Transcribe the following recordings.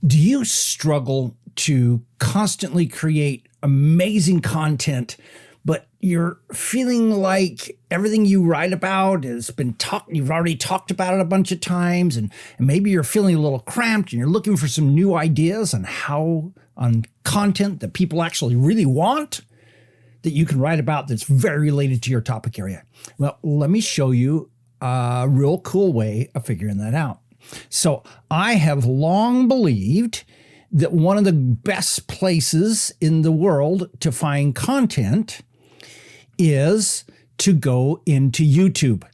Do you struggle to constantly create amazing content, but you're feeling like everything you write about has been you've already talked about it a bunch of times, and maybe you're feeling a little cramped and you're looking for some new ideas on content that people actually really want that you can write about that's very related to your topic area? Well, let me show you a real cool way of figuring that out. So I have long believed that one of the best places in the world to find content is to go into YouTube.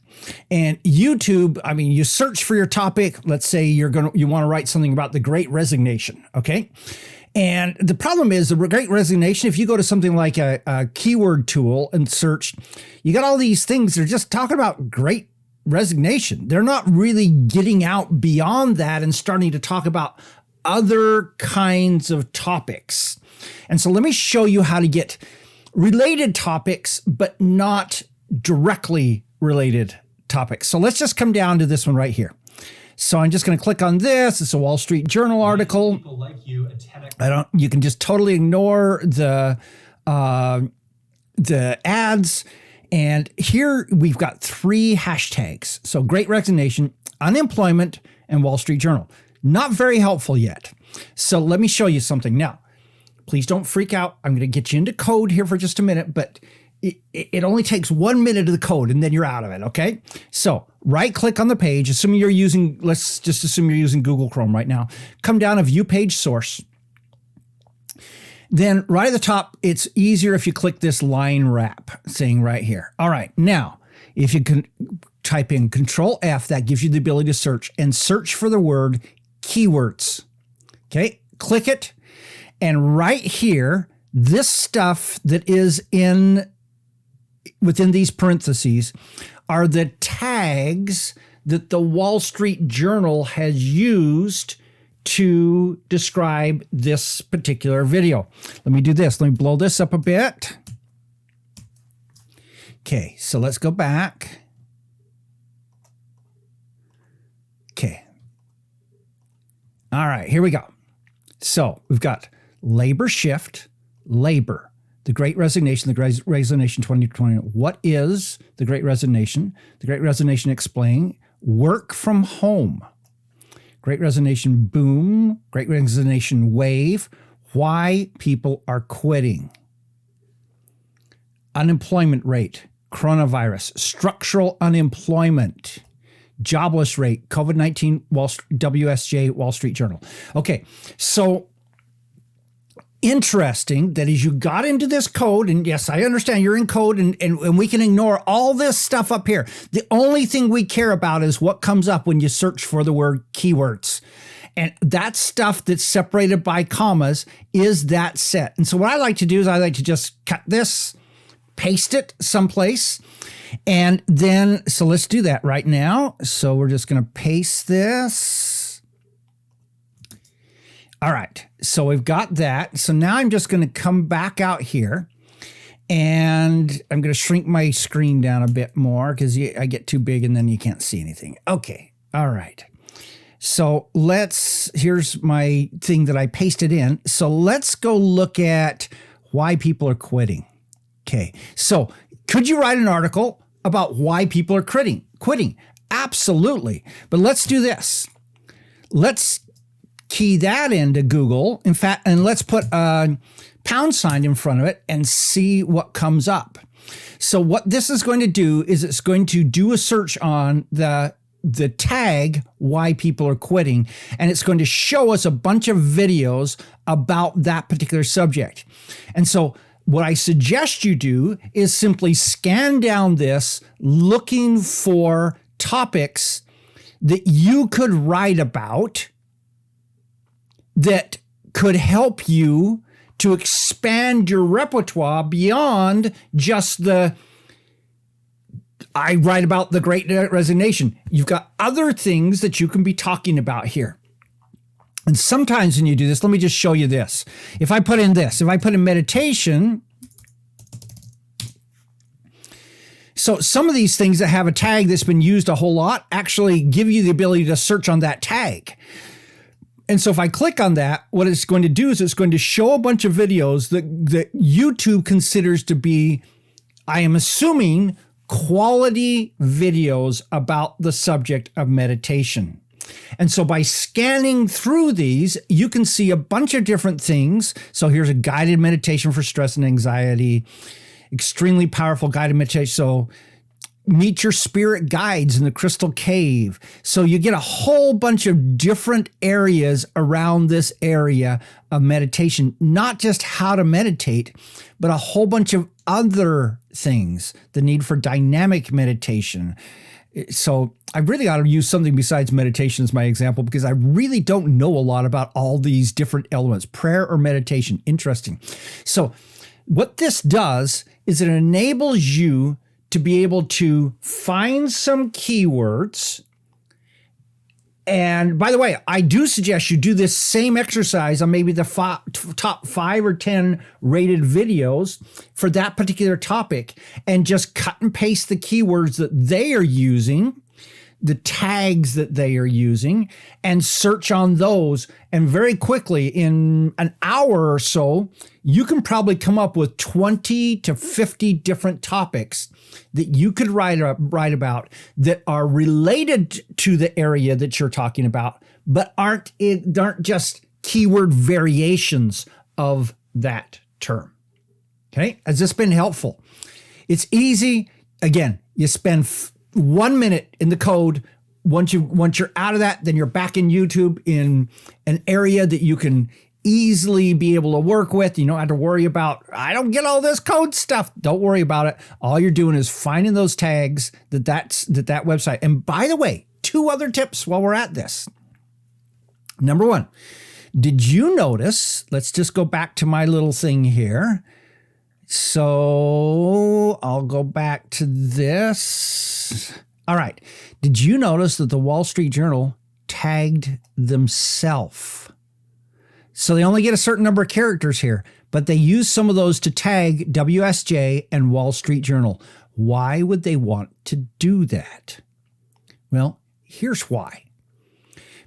And YouTube, I mean, you search for your topic. Let's say you want to write something about the Great Resignation, okay? And the problem is the Great Resignation, if you go to something like a keyword tool and search, you got all these things that are just talking about Great Resignation. They're not really getting out beyond that and starting to talk about other kinds of topics. And so let me show you how to get related topics, but not directly related topics. So let's just come down to this one right here. So I'm just going to click on this. It's a Wall Street Journal article. People like you, you can just totally ignore the ads. And here we've got 3 hashtags. So Great Resignation, unemployment, and Wall Street Journal. Not very helpful yet. So let me show you something. Now, please don't freak out. I'm going to get you into code here for just a minute, but it only takes 1 minute of the code and then you're out of it, okay? So right click on the page, let's just assume you're using Google Chrome right now. Come down to View Page Source. Then right at the top, it's easier if you click this line wrap thing right here. All right, now, if you can type in Control F, that gives you the ability to search for the word keywords. Okay, click it. And right here, this stuff that is within these parentheses are the tags that the Wall Street Journal has used to describe this particular video. Let me do this. Let me blow this up a bit. Okay, so let's go back. Okay. All right, here we go. So we've got labor shift, labor, the Great Resignation, the Great Resignation 2020. What is the Great Resignation? The Great Resignation explained. Work from home. Great Resignation boom, Great Resignation wave, why people are quitting. Unemployment rate, coronavirus, structural unemployment, jobless rate, COVID-19, WSJ, Wall Street Journal. Okay, so interesting that as you got into this code, and yes, I understand you're in code and we can ignore all this stuff up here. The only thing we care about is what comes up when you search for the word keywords. And that stuff that's separated by commas is that set. And so what I like to do is I like to just cut this, paste it someplace. And then, so let's do that right now. So we're just going to paste this. All right, so we've got that. So now I'm just going to come back out here and I'm going to shrink my screen down a bit more because I get too big and then you can't see anything. Okay, all right. So here's my thing that I pasted in. So let's go look at why people are quitting. Okay, so could you write an article about why people are quitting? Absolutely. But let's do this. Let's key that into Google, in fact, and let's put a # in front of it and see what comes up. So what this is going to do is it's going to do a search on the tag why people are quitting, and it's going to show us a bunch of videos about that particular subject. And so what I suggest you do is simply scan down this looking for topics that you could write about that could help you to expand your repertoire beyond just I write about the Great Resignation. You've got other things that you can be talking about here. And sometimes when you do this, let me just show you this. If I put in meditation, so some of these things that have a tag that's been used a whole lot actually give you the ability to search on that tag. And so if I click on that, what it's going to do is it's going to show a bunch of videos that YouTube considers to be, I am assuming, quality videos about the subject of meditation. And so by scanning through these, you can see a bunch of different things. So here's a guided meditation for stress and anxiety, extremely powerful guided meditation. So meet your spirit guides in the crystal cave. So you get a whole bunch of different areas around this area of meditation, not just how to meditate, but a whole bunch of other things, the need for dynamic meditation. So I really ought to use something besides meditation as my example, because I really don't know a lot about all these different elements. Prayer or meditation. Interesting. So what this does is it enables you to be able to find some keywords. And by the way, I do suggest you do this same exercise on maybe the top 5 or 10 rated videos for that particular topic, and just cut and paste the keywords that they are using, the tags that they are using, and search on those. And very quickly, in an hour or so, you can probably come up with 20 to 50 different topics that you could write about that are related to the area that you're talking about, but aren't just keyword variations of that term. Okay, has this been helpful? It's easy. Again, you spend 1 minute in the code. Once you're out of that, then you're back in YouTube in an area that you can easily be able to work with. You don't have to worry about, I don't get all this code stuff. Don't worry about it. All you're doing is finding those tags that website. And by the way, 2 other tips while we're at this. Number 1, did you notice, let's just go back to my little thing here. So I'll go back to this. All right. Did you notice that the Wall Street Journal tagged themselves? So they only get a certain number of characters here, but they use some of those to tag WSJ and Wall Street Journal. Why would they want to do that? Well, here's why.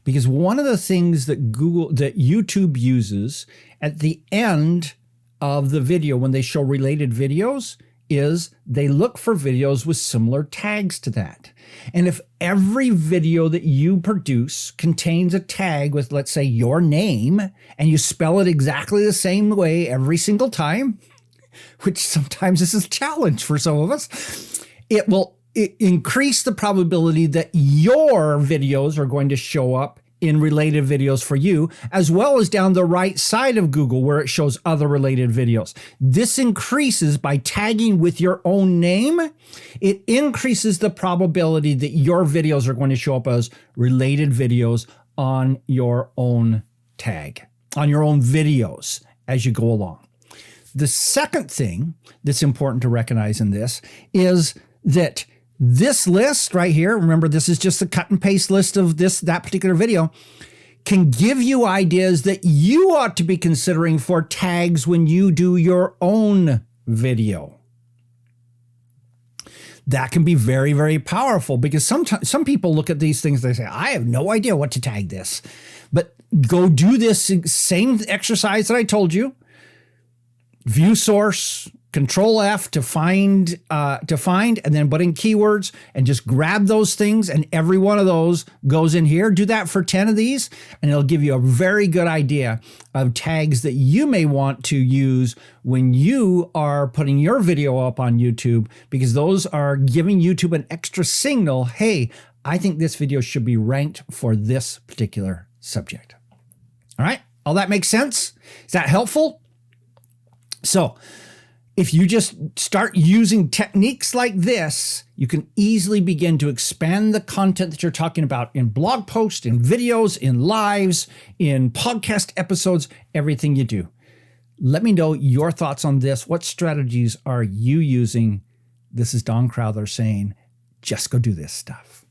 Because one of the things that YouTube uses at the end of the video when they show related videos is they look for videos with similar tags to that. And if every video that you produce contains a tag with, let's say, your name, and you spell it exactly the same way every single time, which sometimes is a challenge for some of us, it will increase the probability that your videos are going to show up in related videos for you, as well as down the right side of Google where it shows other related videos. This increases by tagging with your own name. It increases the probability that your videos are going to show up as related videos on your own tag, on your own videos as you go along. The second thing that's important to recognize in this is that this list right here, remember, this is just the cut and paste list of that particular video, can give you ideas that you ought to be considering for tags when you do your own video. That can be very, very powerful, because sometimes some people look at these things, they say, I have no idea what to tag this. But go do this same exercise that I told you. View source, Control F to find, and then put in keywords and just grab those things, and every one of those goes in here. Do that for 10 of these, and it'll give you a very good idea of tags that you may want to use when you are putting your video up on YouTube, because those are giving YouTube an extra signal. Hey, I think this video should be ranked for this particular subject. All right. All that makes sense? Is that helpful? So, if you just start using techniques like this, you can easily begin to expand the content that you're talking about in blog posts, in videos, in lives, in podcast episodes, everything you do. Let me know your thoughts on this. What strategies are you using? This is Don Crowther saying, just go do this stuff.